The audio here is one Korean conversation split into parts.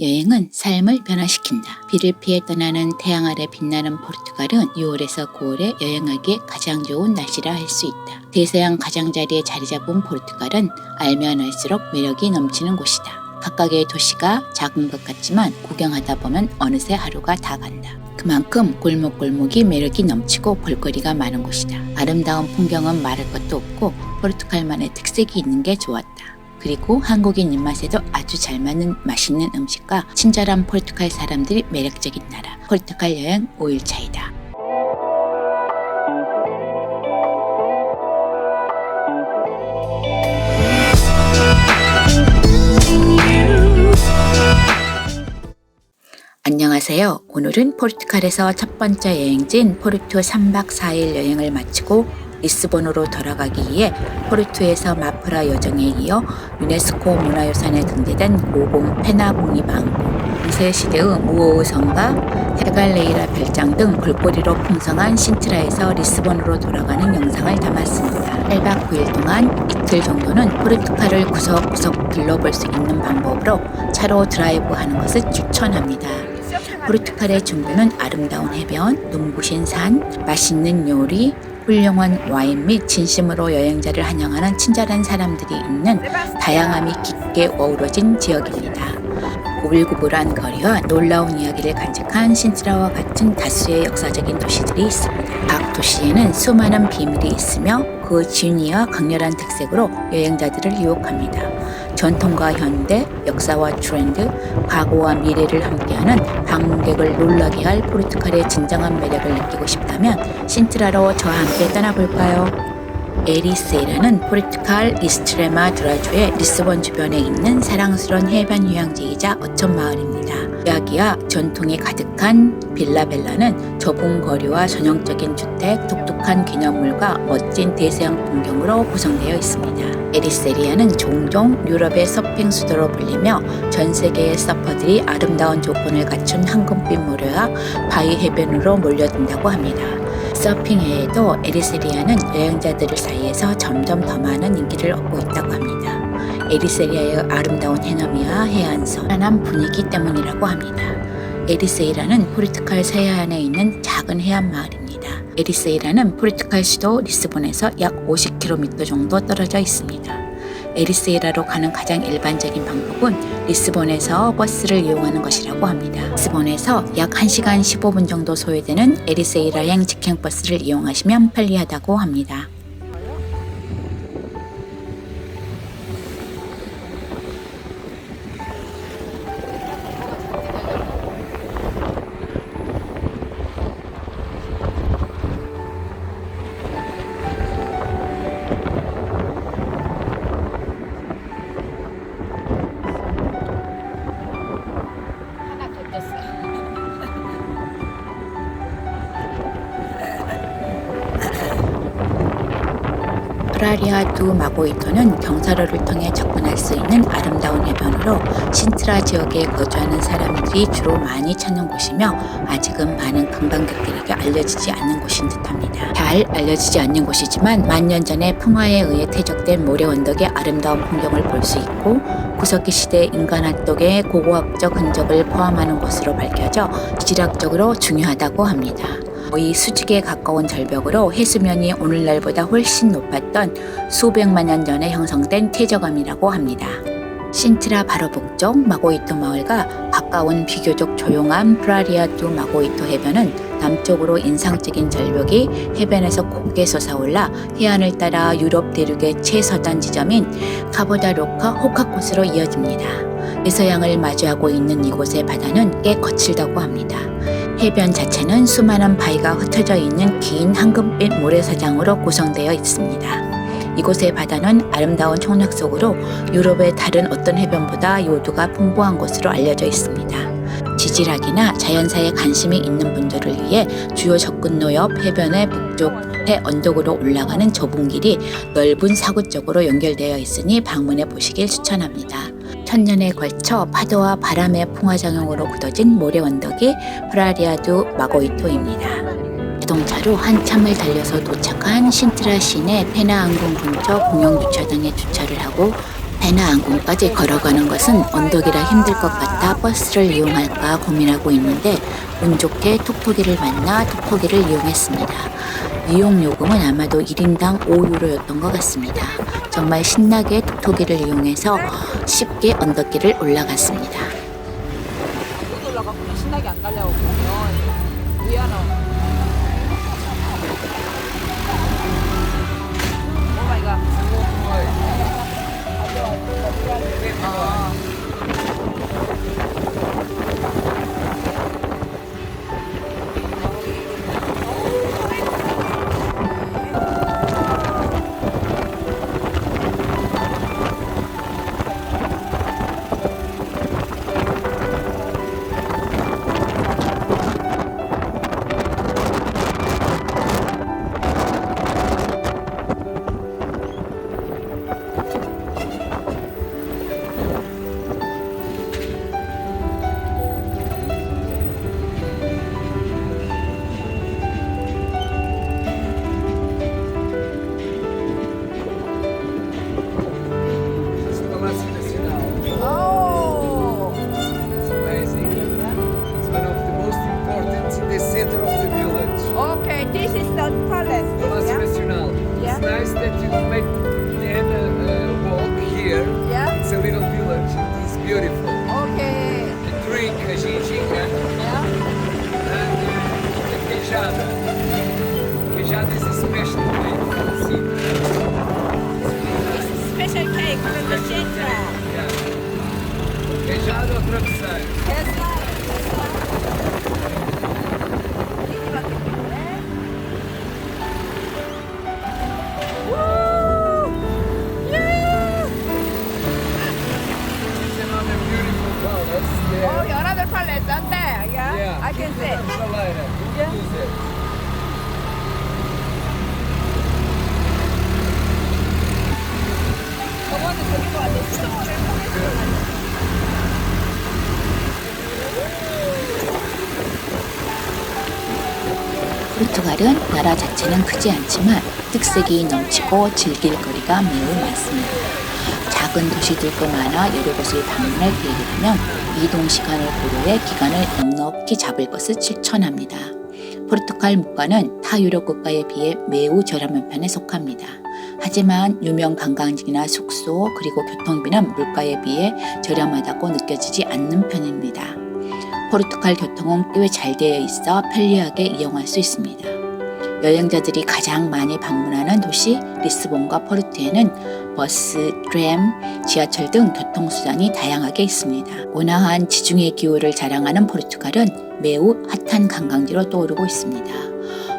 여행은 삶을 변화시킨다. 비를 피해 떠나는 태양 아래 빛나는 포르투갈은 6월에서 9월에 여행하기에 가장 좋은 날씨라 할 수 있다. 대서양 가장자리에 자리 잡은 포르투갈은 알면 알수록 매력이 넘치는 곳이다. 각각의 도시가 작은 것 같지만 구경하다 보면 어느새 하루가 다 간다. 그만큼 골목골목이 매력이 넘치고 볼거리가 많은 곳이다. 아름다운 풍경은 말할 것도 없고 포르투갈만의 특색이 있는 게 좋았다. 그리고 한국인 입맛에도 아주 잘 맞는 맛있는 음식과 친절한 포르투갈 사람들이 매력적인 나라. 포르투갈 여행 5일차이다. 안녕하세요. 오늘은 포르투갈에서 첫 번째 여행지인 포르투 3박 4일 여행을 마치고 리스본으로 돌아가기 위해 포르투에서 마프라 여정에 이어 유네스코 문화유산에 등재된 고궁 페나 국립왕국, 중세시대의 무오의 성과 헤갈레이라 별장 등 볼거리로 풍성한 신트라에서 리스본으로 돌아가는 영상을 담았습니다. 8박 9일 동안 이틀 정도는 포르투갈을 구석구석 둘러볼 수 있는 방법으로 차로 드라이브하는 것을 추천합니다. 포르투갈의 중부는 아름다운 해변, 눈부신 산, 맛있는 요리, 훌륭한 와인 및 진심으로 여행자를 환영하는 친절한 사람들이 있는 다양함이 깊게 어우러진 지역입니다. 구불구불한 거리와 놀라운 이야기를 간직한 신트라와 같은 다수의 역사적인 도시들이 있습니다. 각 도시에는 수많은 비밀이 있으며 그 진위와 강렬한 특색으로 여행자들을 유혹합니다. 전통과 현대, 역사와 트렌드, 과거와 미래를 함께하는 방문객을 놀라게 할 포르투갈의 진정한 매력을 느끼고 싶다면 신트라로 저와 함께 떠나볼까요? 에리세이라는 포르투갈 이스트레마두라주의 리스본 주변에 있는 사랑스러운 해변 휴양지이자 어촌 마을입니다. 이야기와 전통이 가득한 빌라벨라는 좁은 거리와 전형적인 주택, 독특한 기념물과 멋진 대서양 풍경으로 구성되어 있습니다. 에리세리아는 종종 유럽의 서핑 수도로 불리며 전 세계의 서퍼들이 아름다운 조건을 갖춘 황금빛 모래와 바위 해변으로 몰려든다고 합니다. 서핑 외에도 에리세리아는 여행자들 사이에서 점점 더 많은 인기를 얻고 있다고 합니다. 에리세리아의 아름다운 해넘이와 해안선, 편안한 분위기 때문이라고 합니다. 에리세이라는 포르투갈 서해안에 있는 작은 해안 마을입니다. 에리세이라는 포르투갈 수도 리스본에서 약 50km 정도 떨어져 있습니다. 에리세이라로 가는 가장 일반적인 방법은 리스본에서 버스를 이용하는 것이라고 합니다. 리스본에서 약 1시간 15분 정도 소요되는 에리세이라행 직행버스를 이용하시면 편리하다고 합니다. 프라리아 두 마고이토는 경사로를 통해 접근할 수 있는 아름다운 해변으로 신트라 지역에 거주하는 사람들이 주로 많이 찾는 곳이며 아직은 많은 관광객들에게 알려지지 않는 곳인 듯합니다. 잘 알려지지 않는 곳이지만 만년 전에 풍화에 의해 퇴적된 모래 언덕의 아름다운 풍경을 볼 수 있고 구석기 시대 인간 활동의 고고학적 흔적을 포함하는 것으로 밝혀져 지질학적으로 중요하다고 합니다. 거의 수직에 가까운 절벽으로 해수면이 오늘날보다 훨씬 높았던 수백만 년 전에 형성된 퇴적암이라고 합니다. 신트라 바로 북쪽 마고이토 마을과 가까운 비교적 조용한 프라리아 두 마고이토 해변은 남쪽으로 인상적인 절벽이 해변에서 곱게 솟아올라 해안을 따라 유럽 대륙의 최서단 지점인 카보다로카 호카코스로 이어집니다. 대서양을 마주하고 있는 이곳의 바다는 꽤 거칠다고 합니다. 해변 자체는 수많은 바위가 흩어져 있는 긴 황금빛 모래사장으로 구성되어 있습니다. 이곳의 바다는 아름다운 청력 속으로 유럽의 다른 어떤 해변보다 요도가 풍부한 것으로 알려져 있습니다. 지질학이나 자연사에 관심이 있는 분들을 위해 주요 접근로 옆 해변의 북쪽의 언덕으로 올라가는 좁은 길이 넓은 사구 쪽으로 연결되어 있으니 방문해 보시길 추천합니다. 천년에 걸쳐 파도와 바람의 풍화작용으로 굳어진 모래 언덕이 프라리아두 마고이토입니다. 자동차로 한참을 달려서 도착한 신트라 시내 페나 항공 근처 공영 주차장에 주차를 하고 배나 안군까지 걸어가는 것은 언덕이라 힘들 것 같아 버스를 이용할까 고민하고 있는데 운 좋게 톡톡이를 만나 톡톡이를 이용했습니다. 이용 요금은 아마도 1인당 5유로였던 것 같습니다. 정말 신나게 톡톡이를 이용해서 쉽게 언덕길을 올라갔습니다. 못 올라가고 신나게 안 가려고 보면 미안해. 오 마이 갓. Okay, this is the palace. Palácio Yeah? Nacional. Yeah. It's nice that you make then walk here. Yeah? It's a little village. It is beautiful. Okay. The drink a ginginha Yeah? and the queijada. Queijada is a special drink from the city. Special cake from the center. Yeah. Queijada ou travesseiro? That's right. That's right. Woo! Yeah! It's another beautiful palace there. Oh, another palace, aren't there? Yeah? Yeah. I can see. Chaleira. Yeah. Use it. 저거는 저기로 왔네. 수도원을 통해서 포르투갈은 나라 자체는 크지 않지만 특색이 넘치고 즐길 거리가 매우 많습니다. 작은 도시들도 많아 여러 곳을 방문할 계획이라면 이동 시간을 고려해 기간을 넉넉히 잡을 것을 추천합니다. 포르투갈 물가는 타 유럽 국가에 비해 매우 저렴한 편에 속합니다. 하지만 유명 관광지나 숙소 그리고 교통비는 물가에 비해 저렴하다고 느껴지지 않는 편입니다. 포르투갈 교통은 꽤 잘 되어 있어 편리하게 이용할 수 있습니다. 여행자들이 가장 많이 방문하는 도시 리스본과 포르투에는 버스, 트램, 지하철 등 교통수단이 다양하게 있습니다. 온화한 지중해 기후를 자랑하는 포르투갈은 매우 핫한 관광지로 떠오르고 있습니다.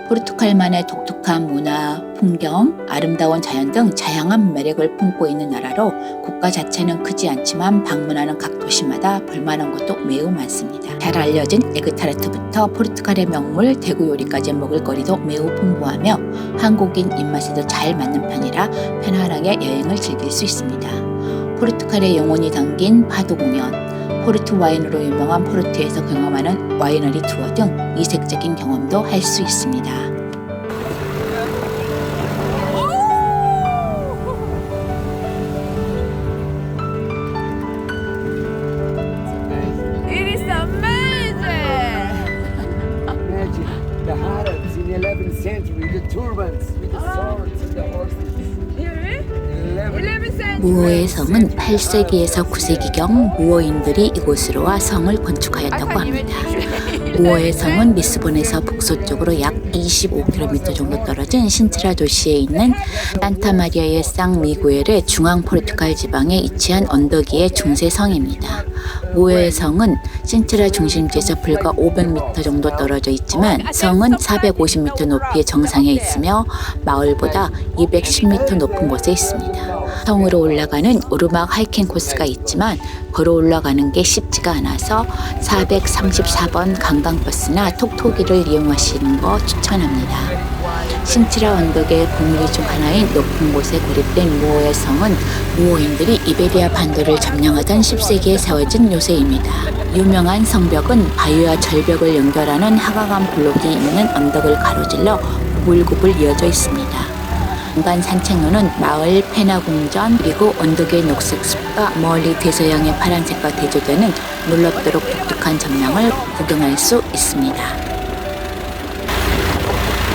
포르투갈만의 독특한 문화, 풍경, 아름다운 자연 등 다양한 매력을 품고 있는 나라로 국가 자체는 크지 않지만 방문하는 각 도시마다 볼만한 것도 매우 많습니다. 잘 알려진 에그타르트부터 포르투갈의 명물 대구 요리까지 먹을 거리도 매우 풍부하며 한국인 입맛에도 잘 맞는 편이라 편안하게 여행을 즐길 수 있습니다. 포르투갈의 영혼이 담긴 파도 공연, 포르투 와인으로 유명한 포르투에서 경험하는 와이너리 투어 등 이색적인 경험도 할 수 있습니다. It is amazing! Imagine the Arabs in the 11th century, the turbans with the swords and the horses. Really? 11th 11th 무어의 성은 8세기에서 9세기경 무어인들이 이곳으로 와 성을 건축하였다고 합니다. 무어의 성은 리스본에서 북서쪽으로 약 25km 정도 떨어진 신트라 도시에 있는 산타마리아의 쌍미구엘의 중앙 포르투갈 지방에 위치한 언덕 위의 중세 성입니다. 무어의 성은 신트라 중심지에서 불과 500m 정도 떨어져 있지만 성은 450m 높이의 정상에 있으며 마을보다 210m 높은 곳에 있습니다. 성으로 올라가는 오르막 하이킹 코스가 있지만 걸어 올라가는 게 쉽지가 않아서 434번 관광버스나 톡톡이를 이용하시는 거 추천합니다. 신트라 언덕의 봉우리 중 하나인 높은 곳에 고립된 무어의 성은 무어인들이 이베리아 반도를 점령하던 10세기에 세워진 요새입니다. 유명한 성벽은 바위와 절벽을 연결하는 하가간 블록이 있는 언덕을 가로질러 구불구불 이어져 있습니다. 중간 산책로는 마을 페나궁전 그리고 언덕의 녹색숲과 멀리 대서양의 파란색과 대조되는 놀랍도록 독특한 전망을 구경할 수 있습니다.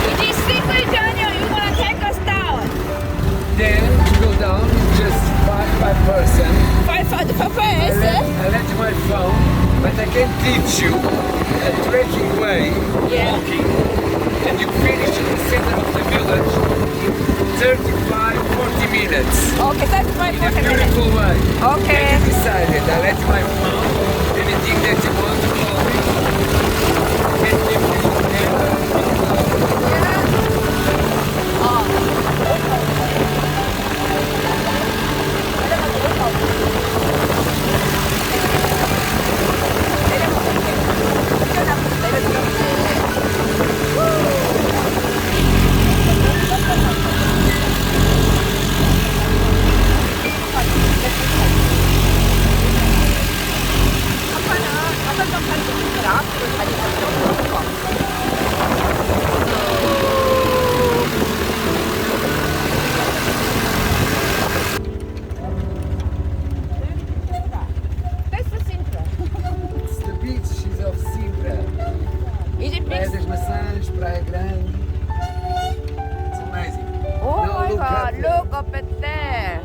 It is single journey or you wanna take us down? Then to go down is just five person. 500 per I person? left my phone, but I can teach you a trekking way, Yeah. walking, and you finish in the center of the village in 35-40 minutes. Okay, 35 In a 40 minutes. beautiful way. Okay. And you decided, I left my phone, anything that you want to call me, can give me That's the Sintra. It's the beaches of Sintra. Is it Praia big? das Maçãs, Praia Grande. It's amazing. Oh Now my look god, up there. look up at there.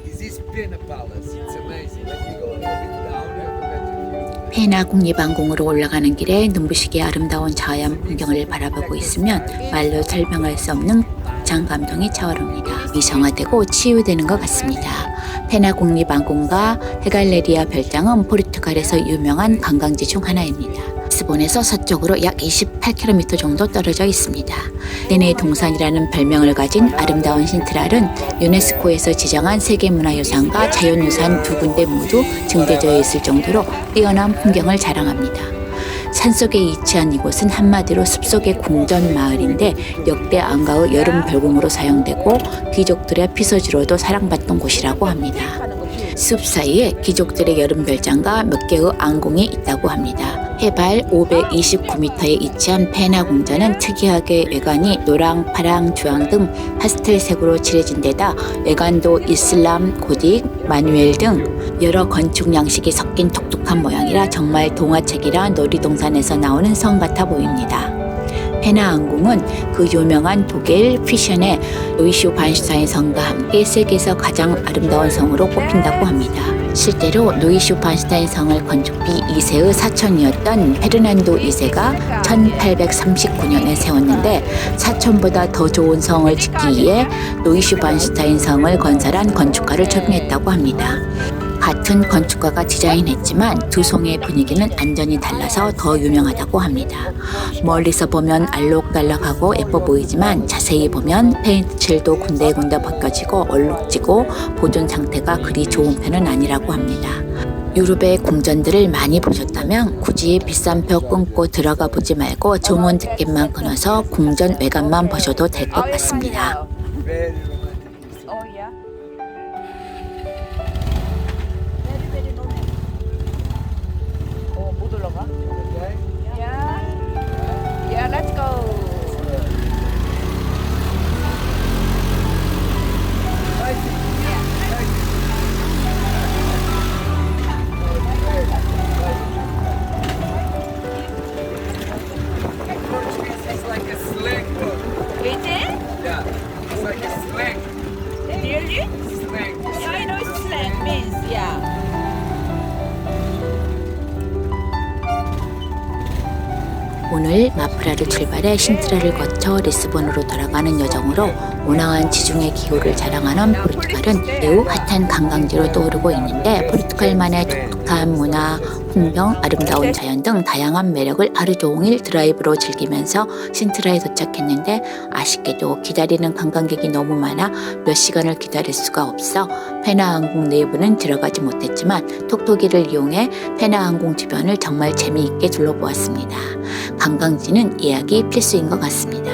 Is this Pena Palace? It's amazing. Let me go a little bit down. You have a better view. 페나 국립왕궁으로 올라가는 길에 눈부시게 아름다운 자연 풍경을 바라보고 있으면 말로 설명할 수 없는 장 감동이 차오릅니다. 이성화되고 치유되는 것 같습니다. 페나 국립왕궁과 헤갈레리아 별장은 포르투갈에서 유명한 관광지 중 하나입니다. 리스본에서 서쪽으로 약 28km 정도 떨어져 있습니다. 네네 동산이라는 별명을 가진 아름다운 신트랄은 유네스코에서 지정한 세계문화유산과 자연유산 두 군데 모두 증대되어 있을 정도로 뛰어난 풍경을 자랑합니다. 산속에 위치한 이곳은 한마디로 숲속의 궁전 마을인데 역대 안가의 여름 별궁으로 사용되고 귀족들의 피서지로도 사랑받던 곳이라고 합니다. 숲 사이에 귀족들의 여름 별장과 몇 개의 안궁이 있다고 합니다. 해발 529m에 위치한 페나 궁전은 특이하게 외관이 노랑, 파랑, 주황 등 파스텔색으로 칠해진 데다 외관도 이슬람, 고딕, 마누엘 등 여러 건축 양식이 섞인 독특한 모양이라 정말 동화책이나 놀이동산에서 나오는 성 같아 보입니다. 페나 왕궁은 그 유명한 독일 휘션의 노이슈반슈타인 성과 함께 세계에서 가장 아름다운 성으로 꼽힌다고 합니다. 실제로 노이슈반슈타인 성을 건축비 2세의 사촌이었던 페르난도 2세가 1839년에 세웠는데 사촌보다 더 좋은 성을 짓기 위해 노이슈반슈타인 성을 건설한 건축가를 초빙했다고 합니다. 같은 건축가가 디자인했지만 두 성의 분위기는 완전히 달라서 더 유명하다고 합니다. 멀리서 보면 알록달록하고 예뻐 보이지만 자세히 보면 페인트 칠도 군데군데 벗겨지고 얼룩지고 보존 상태가 그리 좋은 편은 아니라고 합니다. 유럽의 궁전들을 많이 보셨다면 굳이 비싼 표 끊고 들어가 보지 말고 좋은 티켓만 끊어서 궁전 외관만 보셔도 될 것 같습니다. Very romantic. Oh yeah. Very very romantic. 못 올라가? Okay? Yeah. Yeah, let's go. Portuguese is like a slang word. Is it? Yeah, it's like a slang. Really? Slang. Yeah, I know it's slang means yeah. 오늘 마프라를 출발해 신트라를 거쳐 리스본으로 돌아가는 여정으로 온화한 지중해 기후를 자랑하는 포르투갈은 매우 핫한 관광지로 떠오르고 있는데 포르투갈만의 독특한 문화, 풍경, 아름다운 자연 등 다양한 매력을 하루 종일 드라이브로 즐기면서 신트라에 도착했는데 아쉽게도 기다리는 관광객이 너무 많아 몇 시간을 기다릴 수가 없어 페나 항공 내부는 들어가지 못했지만 톡톡이를 이용해 페나 항공 주변을 정말 재미있게 둘러보았습니다. 관광지는 예약이 필수인 것 같습니다.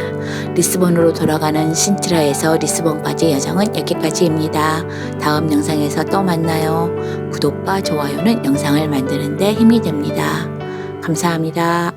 리스본으로 돌아가는 신트라에서 리스본까지 여정은 여기까지입니다. 다음 영상에서 또 만나요. 구독과 좋아요는 영상을 만드는 데 힘이 됩니다. 감사합니다.